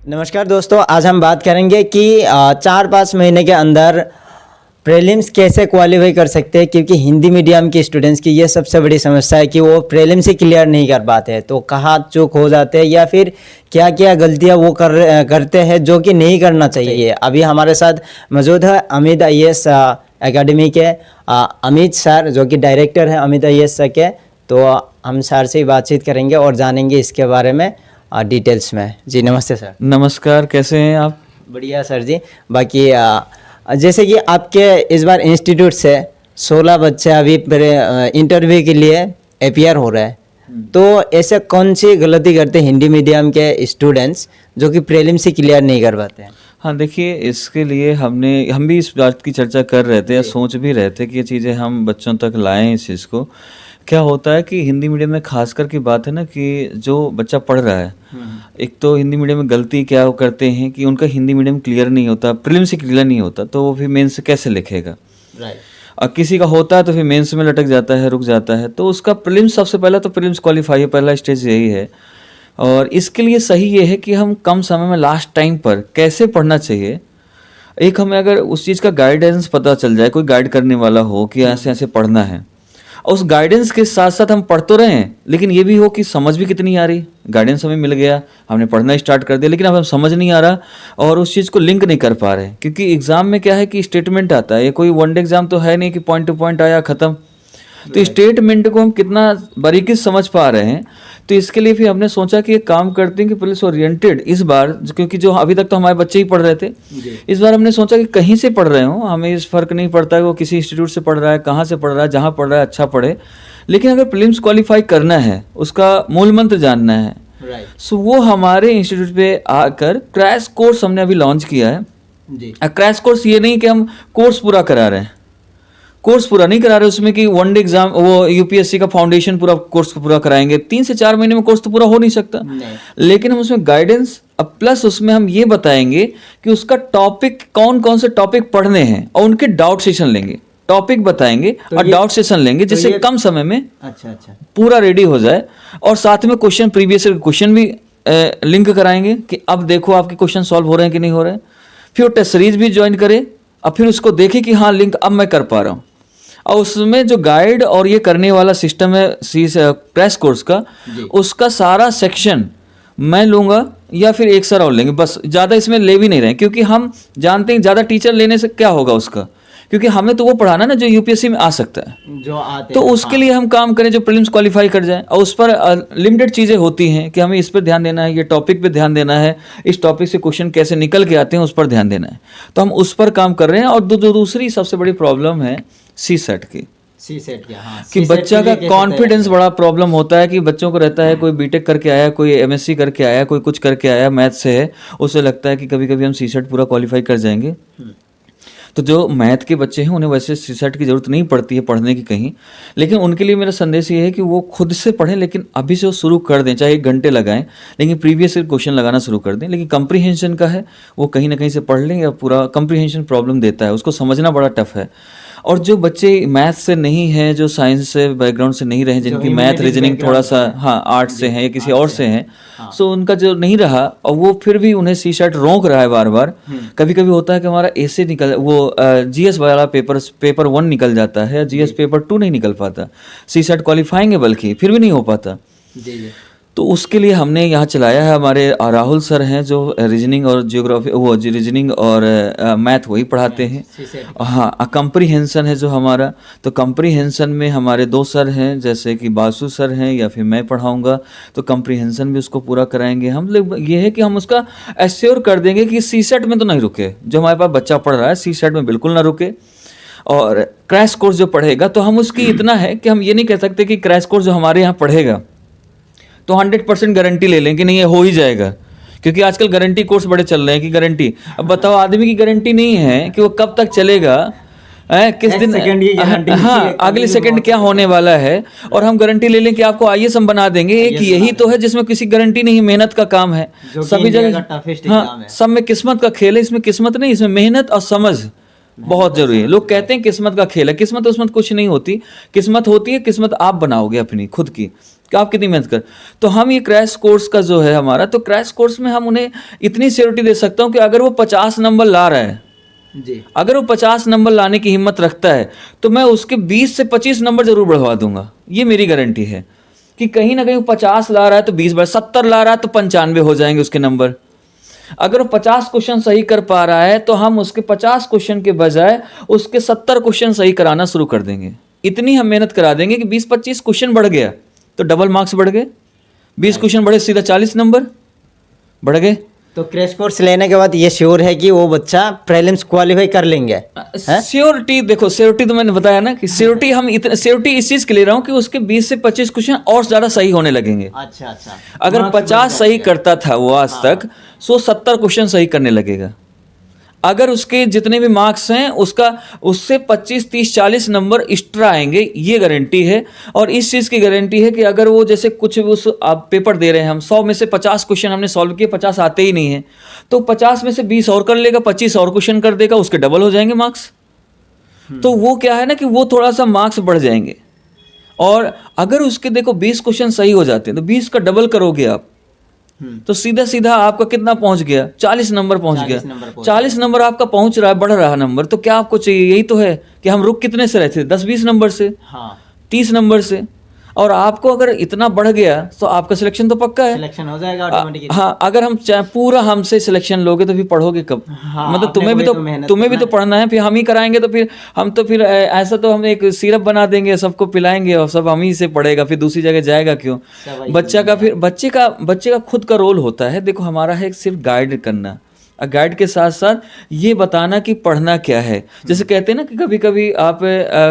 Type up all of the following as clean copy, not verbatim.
नमस्कार दोस्तों, आज हम बात करेंगे कि 4-5 महीने के अंदर प्रीलिम्स कैसे क्वालिफाई कर सकते हैं, क्योंकि हिंदी मीडियम के स्टूडेंट्स की ये सबसे बड़ी समस्या है कि वो प्रीलिम्स ही क्लियर नहीं कर पाते हैं। तो कहाँ चूक हो जाते हैं या फिर क्या क्या गलतियाँ वो करते हैं जो कि नहीं करना चाहिए। अभी हमारे साथ मौजूद है अमित IAS एकेडमी के अमित सर, जो कि डायरेक्टर हैं अमित IAS के। तो हम सर से ही बातचीत करेंगे और जानेंगे इसके बारे में डिटेल्स में। जी नमस्ते सर। नमस्कार, कैसे हैं आप? बढ़िया सर जी। बाकी जैसे कि आपके इस बार इंस्टीट्यूट से 16 बच्चे अभी इंटरव्यू के लिए अपियर हो रहे हैं, तो ऐसे कौन सी गलती करते हैं हिंदी मीडियम के स्टूडेंट्स जो कि प्रीलिम्स से क्लियर नहीं कर पाते हैं? हाँ, देखिए, इसके लिए हम भी इस बात की चर्चा कर रहे थे या सोच भी रहे थे कि ये चीज़ें हम बच्चों तक लाएं। इस चीज़ को क्या होता है कि हिंदी मीडियम में खासकर की बात है ना कि जो बच्चा पढ़ रहा है, एक तो हिंदी मीडियम में गलती क्या वो करते हैं कि उनका हिंदी मीडियम क्लियर नहीं होता, प्रीलिम्स से क्लियर नहीं होता, तो वो फिर मेंस से कैसे लिखेगा। और किसी का होता है तो फिर मेंस में लटक जाता है, रुक जाता है। तो उसका प्रीलिम्स, सबसे पहला तो प्रीलिम्स क्वालिफाई है, पहला स्टेज यही है। और इसके लिए सही ये है कि हम कम समय में लास्ट टाइम पर कैसे पढ़ना चाहिए। एक हमें अगर उस चीज़ का गाइडेंस पता चल जाए, कोई गाइड करने वाला हो कि ऐसे ऐसे पढ़ना है, और उस गाइडेंस के साथ साथ हम पढ़ तो रहे हैं, लेकिन ये भी हो कि समझ भी कितनी आ रही। गाइडेंस हमें मिल गया, हमने पढ़ना स्टार्ट कर दिया, लेकिन अब हम समझ नहीं आ रहा और उस चीज़ को लिंक नहीं कर पा रहे। क्योंकि एग्जाम में क्या है कि स्टेटमेंट आता है, ये कोई वनडे एग्जाम तो है नहीं कि पॉइंट टू पॉइंट आया खत्म। तो स्टेटमेंट को हम कितना बारीकी से समझ पा रहे हैं। तो इसके लिए फिर हमने सोचा कि एक काम करते हैं कि पुलिस ओरिएंटेड इस बार, क्योंकि जो अभी तक तो हमारे बच्चे ही पढ़ रहे थे, इस बार हमने सोचा कि कहीं से पढ़ रहे हो, हमें इस फर्क नहीं पड़ता है वो किसी इंस्टीट्यूट से पढ़ रहा है, कहाँ से पढ़ रहा है, जहाँ पढ़ रहा है अच्छा पढ़े। लेकिन अगर प्रीलिम्स क्वालिफाई करना है, उसका मूल मंत्र जानना है, सो वो हमारे इंस्टीट्यूट पे आकर क्रैश कोर्स हमने अभी लॉन्च किया है। क्रैश कोर्स ये नहीं कि हम कोर्स पूरा करा रहे हैं, कोर्स पूरा नहीं करा रहे उसमें कि वनडे एग्जाम वो यूपीएससी का फाउंडेशन पूरा कोर्स पूरा कराएंगे। 3 से 4 महीने में कोर्स तो पूरा हो नहीं सकता, लेकिन हम उसमें गाइडेंस अब प्लस उसमें हम ये बताएंगे कि उसका टॉपिक कौन कौन से टॉपिक पढ़ने हैं, और उनके डाउट सेशन लेंगे, टॉपिक बताएंगे तो और डाउट सेशन लेंगे, जिससे कम समय में पूरा रेडी हो जाए। और साथ में क्वेश्चन, प्रीवियस क्वेश्चन भी लिंक कराएंगे कि अब देखो आपके क्वेश्चन सॉल्व हो रहे हैं कि नहीं हो रहे हैं। फिर वो टेस्ट सीरीज भी ज्वाइन करे और फिर उसको देखे कि हाँ लिंक अब मैं कर पा रहा हूँ। और उसमें जो गाइड और ये करने वाला सिस्टम है क्रैश कोर्स का, उसका सारा सेक्शन मैं लूँगा या फिर एक सर और लेंगे, बस ज़्यादा इसमें ले भी नहीं रहे, क्योंकि हम जानते हैं ज़्यादा टीचर लेने से क्या होगा उसका, क्योंकि हमें तो वो पढ़ाना ना जो यूपीएससी में आ सकता है, जो आते तो उसके लिए हम काम करें जो प्रीलिम्स क्वालिफाई कर जाए। और उस पर लिमिटेड चीज़ें होती हैं कि हमें इस पर ध्यान देना है, ये टॉपिक पे ध्यान देना है, इस टॉपिक से क्वेश्चन कैसे निकल के आते हैं उस पर ध्यान देना है। तो हम उस पर काम कर रहे हैं। और दूसरी सबसे बड़ी प्रॉब्लम है CSET की, कि बच्चा का कॉन्फिडेंस बड़ा प्रॉब्लम होता है। कि बच्चों को रहता है कोई बीटेक करके आया, कोई MSc करके आया, कोई कुछ करके आया, मैथ से है, उसे लगता है कि कभी कभी हम CSET पूरा क्वालिफाई कर जाएंगे। तो जो मैथ के बच्चे हैं उन्हें वैसे CSET की ज़रूरत नहीं पड़ती है पढ़ने की कहीं, लेकिन उनके लिए मेरा संदेश ये है कि वो खुद से पढ़ें, लेकिन अभी से वो शुरू कर दें, चाहे 1 घंटे लगाएं, लेकिन प्रीवियस क्वेश्चन लगाना शुरू कर दें। लेकिन कंप्रीहेंशन का है वो कहीं ना कहीं से पढ़ लें, या पूरा कंप्रीहेंशन प्रॉब्लम देता है, उसको समझना बड़ा टफ है। और जो बच्चे मैथ से नहीं हैं, जो साइंस से बैकग्राउंड से नहीं रहे, जिनकी मैथ रीजनिंग थोड़ा सा आर्ट से है या किसी और से हैं, सो उनका जो नहीं रहा, और वो फिर भी उन्हें CSET रोक रहा है बार बार। कभी कभी होता है कि हमारा ऐसे निकल वो GS वाला पेपर 1 निकल जाता है, GS पेपर 2 नहीं निकल पाता, CSET क्वालिफाइंग है बल्कि फिर भी नहीं हो पाता। तो उसके लिए हमने यहाँ चलाया है, हमारे राहुल सर हैं जो रीजनिंग और जियोग्राफी, वो रीजनिंग और मैथ वही पढ़ाते हैं। हाँ, कंप्रीहेंशन है जो हमारा, तो कंप्रीहेंशन में हमारे 2 सर हैं, जैसे कि बासु सर हैं या फिर मैं पढ़ाऊँगा, तो कंप्रीहेंशन भी उसको पूरा कराएंगे हम लोग। ये है कि हम उसका एश्योर कर देंगे कि CSET में तो नहीं रुके, जो हमारे पास बच्चा पढ़ रहा है CSET में बिल्कुल ना रुके। और क्रैश कोर्स जो पढ़ेगा, तो हम उसकी इतना है कि हम ये नहीं कह सकते कि क्रैश कोर्स जो हमारे यहाँ पढ़ेगा तो 100% गारंटी ले लें कि नहीं ये हो ही जाएगा, क्योंकि आजकल गारंटी कोर्स बड़े चल रहे हैं कि गारंटी। अब बताओ, आदमी की गारंटी नहीं है कि वो कब तक चलेगा, किस दिन, हाँ अगले सेकंड क्या होने वाला है, और हम गारंटी ले लें कि आपको IAS हम बना देंगे। एक यही तो है जिसमें किसी गारंटी नहीं, मेहनत का काम है सभी जगह। हाँ, सब में किस्मत का खेल है, इसमें किस्मत नहीं, इसमें मेहनत और समझ बहुत जरूरी है। लोग कहते हैं किस्मत का खेल है, किस्मत उसमें कुछ नहीं होती। किस्मत होती है, किस्मत आप बनाओगे अपनी खुद की। कि आप कितनी मेहनत कर। तो हम ये क्रैश कोर्स का जो है हमारा, तो क्रैश कोर्स में हम उन्हें इतनी श्योरिटी दे सकता हूँ कि अगर वो 50 नंबर ला रहा है, जी, अगर वो 50 नंबर लाने की हिम्मत रखता है, तो मैं उसके 20 से 25 नंबर जरूर बढ़वा दूंगा। ये मेरी गारंटी है कि कहीं ना कहीं वो 50 ला रहा है तो 20 बढ़, 70 ला रहा है तो 95 हो जाएंगे उसके नंबर। अगर वो 50 क्वेश्चन सही कर पा रहा है तो हम उसके 50 क्वेश्चन के बजाय उसके 70 क्वेश्चन सही कराना शुरू कर देंगे। इतनी हम मेहनत करा देंगे कि 20-25 क्वेश्चन बढ़ गया तो डबल मार्क्स बढ़ गए, 20 क्वेश्चन बढ़े सीधा 40 नंबर बढ़ गए। तो क्रैश कोर्स लेने के बाद ये श्योर है कि वो बच्चा प्रीलिम्स क्वालिफाई कर लेंगे? श्योरिटी देखो, श्योरिटी तो मैंने बताया ना कि श्योरिटी हम इतने श्योरिटी इस चीज के ले रहा हूँ कि उसके 20 से 25 क्वेश्चन और ज्यादा सही होने लगेंगे। अच्छा अच्छा, अगर 50 सही करता था वो आज तक, सो 70 क्वेश्चन सही करने लगेगा। अगर उसके जितने भी मार्क्स हैं उसका उससे 25, 30, 40 नंबर एक्स्ट्रा आएंगे, ये गारंटी है। और इस चीज़ की गारंटी है कि अगर वो जैसे कुछ उस आप पेपर दे रहे हैं, हम 100 में से 50 क्वेश्चन हमने सॉल्व किए, 50 आते ही नहीं है, तो 50 में से 20 और कर लेगा, 25 और क्वेश्चन कर देगा, उसके डबल हो जाएंगे मार्क्स। तो वो क्या है ना कि वो थोड़ा सा मार्क्स बढ़ जाएंगे। और अगर उसके देखो 20 क्वेश्चन सही हो जाते हैं तो 20 का डबल करोगे आप, तो सीधा सीधा आपका कितना पहुंच गया, 40 नंबर पहुंच गया। 40 नंबर आपका पहुंच रहा है, बढ़ रहा नंबर, तो क्या आपको चाहिए? यही तो है कि हम रुक कितने से रहे थे, 10-20 नंबर से, 30 नंबर से। और आपको अगर इतना बढ़ गया तो आपका सिलेक्शन तो पक्का है, सिलेक्शन हो जाएगा ऑटोमेटिकली। हाँ, अगर हम पूरा हमसे सिलेक्शन लोगे तो फिर पढ़ोगे कब? मतलब तुम्हें भी तो पढ़ना है, फिर हम ही कराएंगे तो फिर हम तो फिर ऐसा तो हम एक सिरप बना देंगे, सबको पिलाएंगे और सब हम ही से पढ़ेगा, फिर दूसरी जगह जाएगा क्यों? बच्चे का खुद का रोल होता है। देखो हमारा है सिर्फ गाइड करना, गाइड के साथ साथ ये बताना कि पढ़ना क्या है। जैसे कहते हैं ना कि कभी कभी आप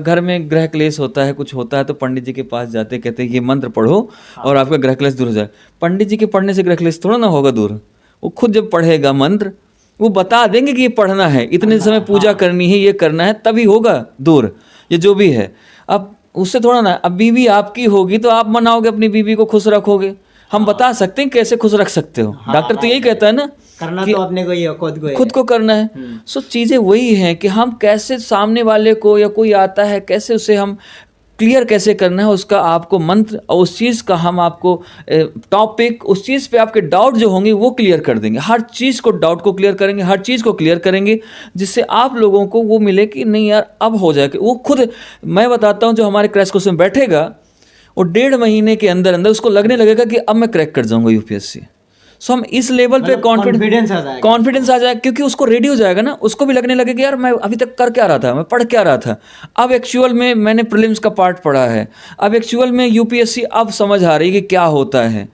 घर में ग्रह क्लेश होता है, कुछ होता है, तो पंडित जी के पास जाते, कहते हैं ये मंत्र पढ़ो और आपका ग्रह क्लेश दूर हो जाए। पंडित जी के पढ़ने से ग्रह क्लेश थोड़ा ना होगा दूर, वो खुद जब पढ़ेगा मंत्र, वो बता देंगे कि ये पढ़ना है, इतने समय पूजा करनी है, ये करना है, तभी होगा दूर, ये जो भी है। अब उससे थोड़ा ना, अब बीवी आपकी होगी तो आप मनाओगे, अपनी बीवी को खुश रखोगे। हम बता सकते हैं कैसे खुश रख सकते हो, डॉक्टर तो यही कहता है ना, करना तो अपने को ही है, खुद को करना है। सो चीज़ें वही हैं कि हम कैसे सामने वाले को, या कोई आता है, कैसे उसे हम क्लियर कैसे करना है, उसका आपको मंत्र और उस चीज़ का हम आपको टॉपिक, उस चीज़ पे आपके डाउट जो होंगे वो क्लियर कर देंगे। हर चीज़ को, डाउट को क्लियर करेंगे, हर चीज़ को क्लियर करेंगे, जिससे आप लोगों को वो मिले कि नहीं यार अब हो जाए। वो खुद, मैं बताता हूँ, जो हमारे क्रैश कोर्स में बैठेगा वो 1.5 महीने के अंदर अंदर उसको लगने लगेगा कि अब मैं क्रैक कर जाऊंगा यूपीएससी। सो हम इस लेवल पे कॉन्फिडेंस आ जाएगा, क्योंकि उसको रेडी हो जाएगा ना, उसको भी लगने लगेगा यार मैं अभी तक कर क्या रहा था, मैं पढ़ क्या रहा था, अब एक्चुअल में मैंने प्रीलिम्स का पार्ट पढ़ा है, अब एक्चुअल में यूपीएससी अब समझ आ रही है कि क्या होता है।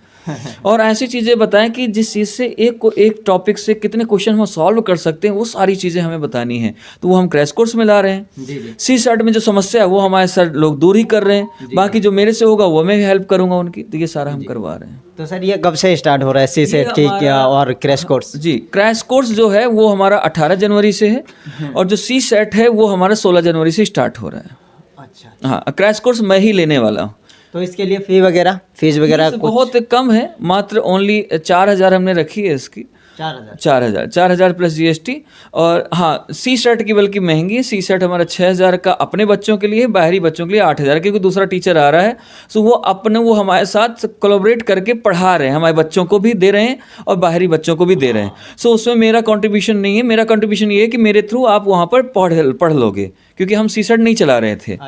और ऐसी चीज़ें बताएं कि जिस चीज़ से एक टॉपिक से कितने क्वेश्चन हम सॉल्व कर सकते हैं, वो सारी चीज़ें हमें बतानी है। तो वो हम क्रैश कोर्स में ला रहे हैं। सी सेट में जो समस्या है वो हमारे सर लोग दूर ही कर रहे हैं, बाकी जो मेरे से होगा वो मैं भी हेल्प करूंगा उनकी। तो ये सारा हम करवा रहे हैं। तो सर ये कब से स्टार्ट हो रहा है सी सेट की क्या और क्रैश कोर्स? जी, क्रैश कोर्स जो है वो हमारा 18 जनवरी से है, और जो सी सेट है वो हमारा 16 जनवरी से स्टार्ट हो रहा है। अच्छा, हाँ, क्रैश कोर्स मैं ही लेने वाला हूँ। तो इसके लिए फीस वगैरह बहुत कम है, मात्र ओनली 4,000 हमने रखी है इसकी। 4,000 प्लस जीएसटी। और हाँ, सी सेट की बल्कि महंगी है। सी सेट हमारा 6,000 का अपने बच्चों के लिए, बाहरी बच्चों के लिए 8,000, क्योंकि दूसरा टीचर आ रहा है, सो वो हमारे साथ कोलैबोरेट करके पढ़ा रहे हैं, हमारे बच्चों को भी दे रहे हैं और बाहरी बच्चों को भी दे रहे हैं। सो उसमें मेरा कंट्रीब्यूशन नहीं है। मेरा कंट्रीब्यूशन ये है कि मेरे थ्रू आप वहाँ पर पढ़ लोगे, क्योंकि हम सी सेट नहीं चला रहे थे।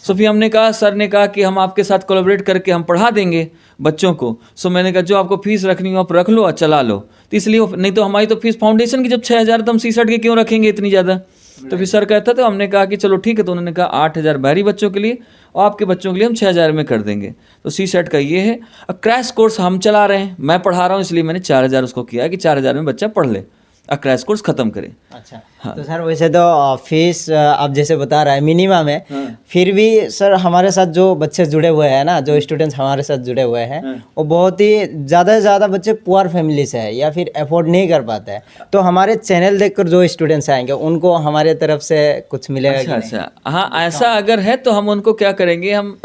सो फिर हमने कहा, सर ने कहा कि हम आपके साथ कोलैबोरेट करके हम पढ़ा देंगे बच्चों को। सो मैंने कहा जो आपको फीस रखनी हो आप रख लो और चला लो। तो इसलिए, नहीं तो हमारी तो फीस फाउंडेशन की जब 6,000, तो हम सी सेट के क्यों रखेंगे इतनी ज़्यादा? तो फिर सर कहता, तो हमने कहा कि चलो ठीक है। तो उन्होंने कहा 8,000 बाहरी बच्चों के लिए और आपके बच्चों के लिए हम 6,000 में कर देंगे। तो सी सेट का ये है। अब क्रैश कोर्स हम चला रहे हैं, मैं पढ़ा रहा हूँ, इसलिए मैंने 4,000 उसको किया कि 4,000 में बच्चा पढ़ ले और क्रैश कोर्स खत्म करे। अच्छा, हाँ। तो सर वैसे तो फीस आप जैसे बता रहा है मिनिमम है, हाँ। फिर भी सर हमारे साथ जो बच्चे जुड़े हुए हैं ना, जो स्टूडेंट्स हमारे साथ जुड़े हुए हैं, हाँ। वो बहुत ही ज़्यादा से ज़्यादा बच्चे पुअर फैमिली से है या फिर अफोर्ड नहीं कर पाते हैं। तो हमारे चैनल देखकर जो स्टूडेंट्स आएंगे उनको हमारे तरफ से कुछ मिलेगा? अच्छा, अच्छा, हाँ, ऐसा अगर है तो हम उनको क्या करेंगे, हम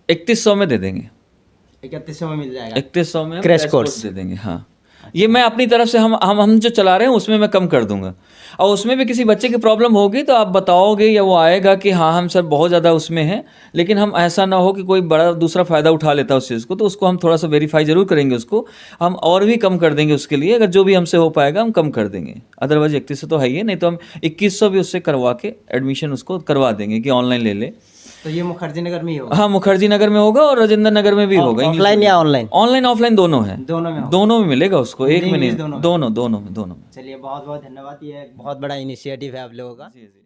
3100 में दे देंगे। 3100 में मिल जाएगा, 3100 में क्रैश कोर्स दे देंगे। हाँ, ये मैं अपनी तरफ से हम जो चला रहे हैं उसमें मैं कम कर दूंगा। और उसमें भी किसी बच्चे की प्रॉब्लम होगी तो आप बताओगे या वो आएगा कि हाँ हम सर बहुत ज़्यादा उसमें हैं, लेकिन हम ऐसा ना हो कि कोई बड़ा दूसरा फ़ायदा उठा लेता है उस चीज़ को, तो उसको हम थोड़ा सा वेरीफाई ज़रूर करेंगे, उसको हम और भी कम कर देंगे उसके लिए, अगर जो भी हमसे हो पाएगा हम कम कर देंगे। अदरवाइज 3100 तो है ही है, नहीं तो हम 2100 भी उससे करवा के एडमिशन उसको करवा देंगे कि ऑनलाइन ले ले। तो ये मुखर्जी नगर में ही होगा? हाँ, मुखर्जी नगर में होगा और राजेंद्र नगर में भी होगा। ऑफलाइन या ऑनलाइन? ऑनलाइन ऑफलाइन दोनों है, दोनों में? दोनों में मिलेगा उसको, एक में नहीं, दोनों? दोनों में। चलिए बहुत बहुत धन्यवाद, ये एक बहुत बड़ा इनिशिएटिव है आप लोगों का। जी जी।